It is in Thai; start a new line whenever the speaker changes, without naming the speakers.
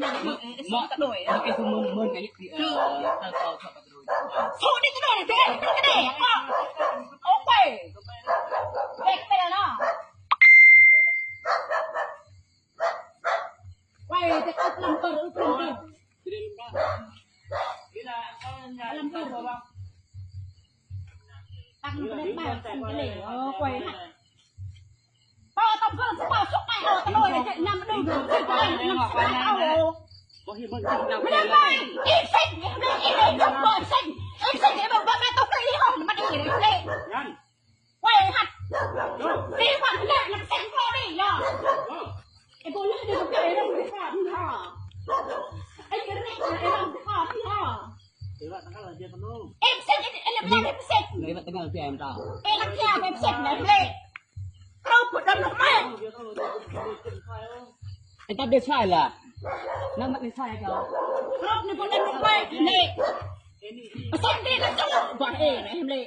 cái nhà nó cái đổi
cái số mơn cái tao cái đổi
số đi cái đổi này thế cái đẻ à ok về cái này nó quay cái ốc làm cờ ốc làm cờ làm cờ tăng lên bài cái lẻ quay hạt bao tao cứ bao suốt ngày ở cái đồi này chạy nằm đừng cái này nằm suốt ngày aoไม่ได้อีกสิ่งนี้อีกเลยต้องเปิดสิ่งอีกสิ่งนี้แบบว่าแม่ต้องไปที่ห้องมันอีกเลยไว้หัดนี่หัดเนี่ยมันเซ็งพอดีอ่ะไอ้พวกนี้เดี๋ยวจะไอ้เรื่องที่ขาดที่ห่อไอ้เรื่องนี้ไอ้เรื่องที่ขาดที่ห่อเอ็มเซ็งไอ้เรื่องนี้เป็นเซ็ง
lấy bạn tao cho em tao
ไอ้เรื่องที่เป็นเซ็งเนี่ยเลยเราปวดดันลงมา
anh tao biết sai là nó mất cái sai kìa
รอบนี้พวกนั้นลงมาเลยเซ็งดีนะจ๊ะว่าเอ๋นะเห็นเลย